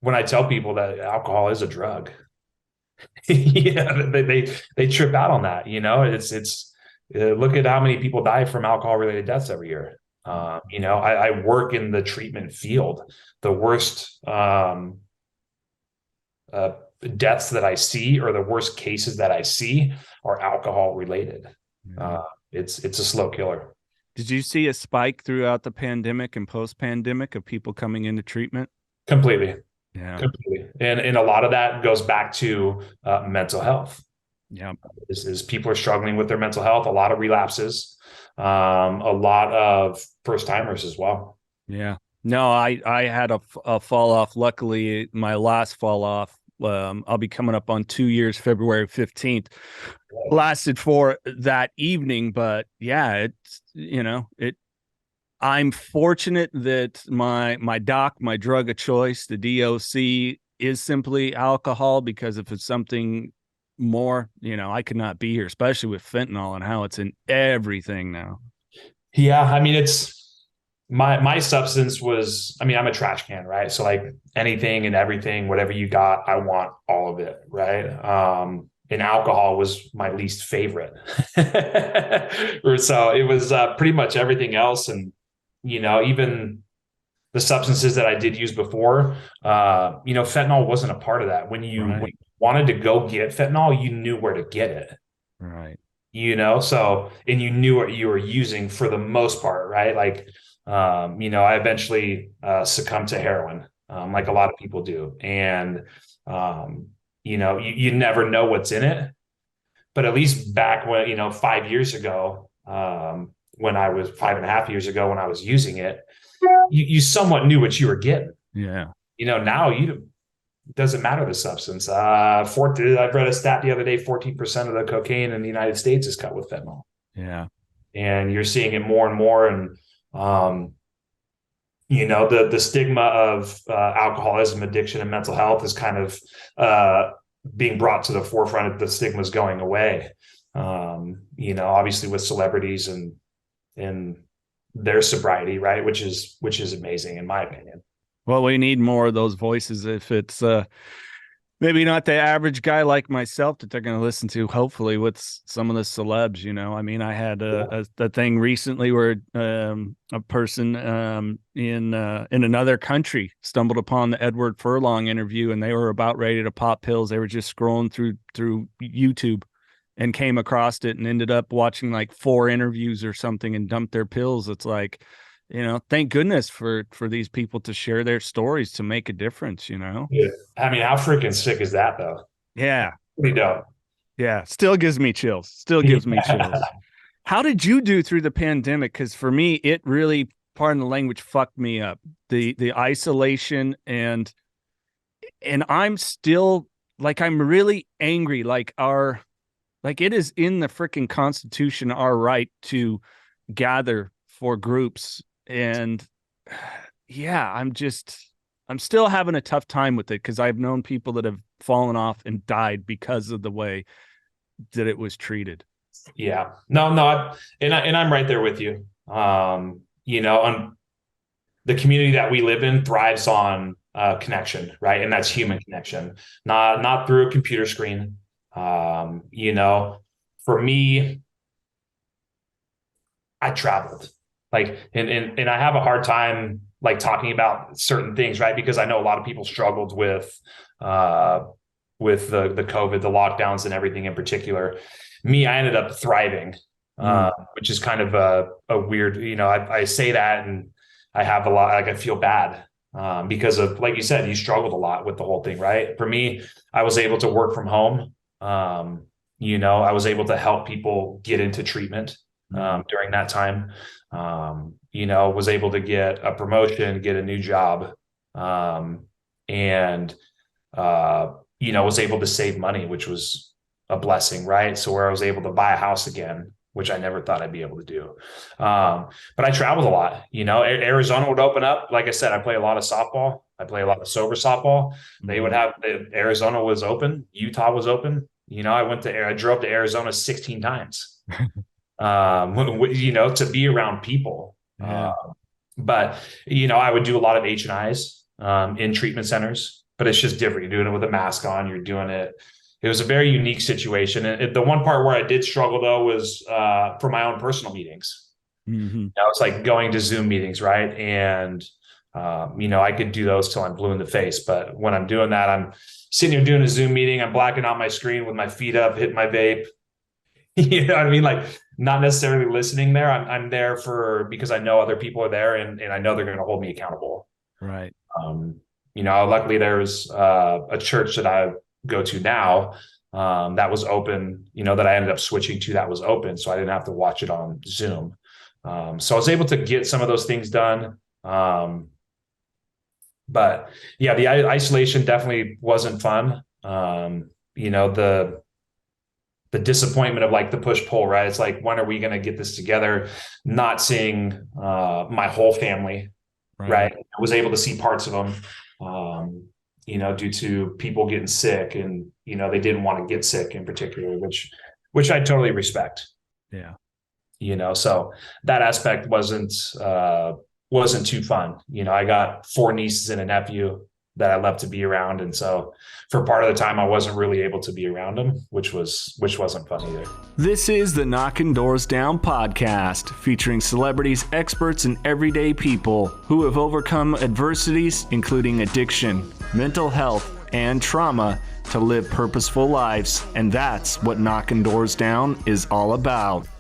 when I tell people that alcohol is a drug, yeah, they trip out on that. Look at how many people die from alcohol related deaths every year. I work in the treatment field. The worst uh, deaths that I see, or the worst cases that I see, are alcohol related. Yeah. It's a slow killer. Did you see a spike throughout the pandemic and post pandemic of people coming into treatment? Completely, Yeah. completely, and a lot of that goes back to mental health. Yeah. Is people are struggling with their mental health. A lot of relapses, a lot of first timers as well. Yeah. No, I had a fall off. Luckily, my last fall off, I'll be coming up on 2 years, February 15th. Lasted for that evening, but yeah, I'm fortunate that my doc, my drug of choice, the DOC, is simply alcohol, because if it's something more, I could not be here, especially with fentanyl and how it's in everything now. Yeah, I mean, it's my substance was, I mean, I'm a trash can, right? So like anything and everything, whatever you got, I want all of it, right? And alcohol was my least favorite. So it was pretty much everything else. And, even the substances that I did use before, fentanyl wasn't a part of that. When Right. you wanted to go get fentanyl, you knew where to get it. Right. So, and you knew what you were using for the most part, right? Like, I eventually succumbed to heroin, like a lot of people do. And, you never know what's in it. But at least back when, 5 years ago, when I was 5.5 years ago, when I was using it, you somewhat knew what you were getting. Yeah. Now it doesn't matter the substance. I've read a stat the other day: 14% of the cocaine in the United States is cut with fentanyl, Yeah. and you're seeing it more and more. And the stigma of alcoholism, addiction, and mental health is kind of being brought to the forefront. Of the stigma is going away. Obviously with celebrities and their sobriety, right, which is amazing in my opinion. Well, we need more of those voices. If it's maybe not the average guy like myself that they're going to listen to, hopefully with some of the celebs. I mean, I had a thing recently where a person in another country stumbled upon the Edward Furlong interview, and they were about ready to pop pills. They were just scrolling through YouTube and came across it and ended up watching like 4 interviews or something and dumped their pills. It's like, thank goodness for these people to share their stories to make a difference. Yeah. I mean, how freaking sick is that though? Yeah. Pretty dope. Yeah. Still gives me chills. Still gives me chills. Yeah. How did you do through the pandemic? Because for me, it really, pardon the language, fucked me up. The isolation and I'm still like, I'm really angry. Like it is in the freaking Constitution, our right to gather for groups. And yeah, I'm still having a tough time with it, because I've known people that have fallen off and died because of the way that it was treated. Yeah. No, no, and I'm right there with you. On the community that we live in thrives on connection, right? And that's human connection, not through a computer screen. For me, I traveled, like, and I have a hard time like talking about certain things, right? Because I know a lot of people struggled uh, with the COVID, the lockdowns, and everything in particular. Me, I ended up thriving, Mm. which is kind of a weird. I say that, and I have a lot. Like I feel bad because of, like you said, you struggled a lot with the whole thing, right? For me, I was able to work from home. I was able to help people get into treatment Mm. during that time. Was able to get a promotion, get a new job, and was able to save money, which was a blessing, right? So where I was able to buy a house again, which I never thought I'd be able to do. But I traveled a lot. Arizona would open up. Like I said, I play a lot of softball. I play a lot of sober softball. They would Mm. have Arizona was open. Utah was open. I drove to Arizona 16 times, to be around people. Yeah. But I would do a lot of H&Is in treatment centers. but it's just different. You're doing it with a mask on. You're doing it. It was a very unique situation. And the one part where I did struggle though was for my own personal meetings. Mm-hmm. I was like going to Zoom meetings, right? And I could do those till I'm blue in the face. But when I'm doing that, I'm sitting here doing a Zoom meeting. I'm blacking out my screen with my feet up, hitting my vape. You know what I mean? Like not necessarily listening there. I'm there because I know other people are there and I know they're going to hold me accountable. Right. Luckily there's a church that I go to now that was open, that I ended up switching to that was open. So I didn't have to watch it on Zoom. So I was able to get some of those things done. But yeah, the isolation definitely wasn't fun. The disappointment of like the push pull, right? It's like, when are we going to get this together? Not seeing my whole family, right? I was able to see parts of them, due to people getting sick and, they didn't want to get sick in particular, which I totally respect. Yeah. So that aspect wasn't too fun. I got 4 nieces and a nephew that I love to be around. And so for part of the time I wasn't really able to be around them, which wasn't fun either. This is the Knocking Doors Down podcast, featuring celebrities, experts, and everyday people who have overcome adversities, including addiction, mental health, and trauma, to live purposeful lives. And that's what Knocking Doors Down is all about.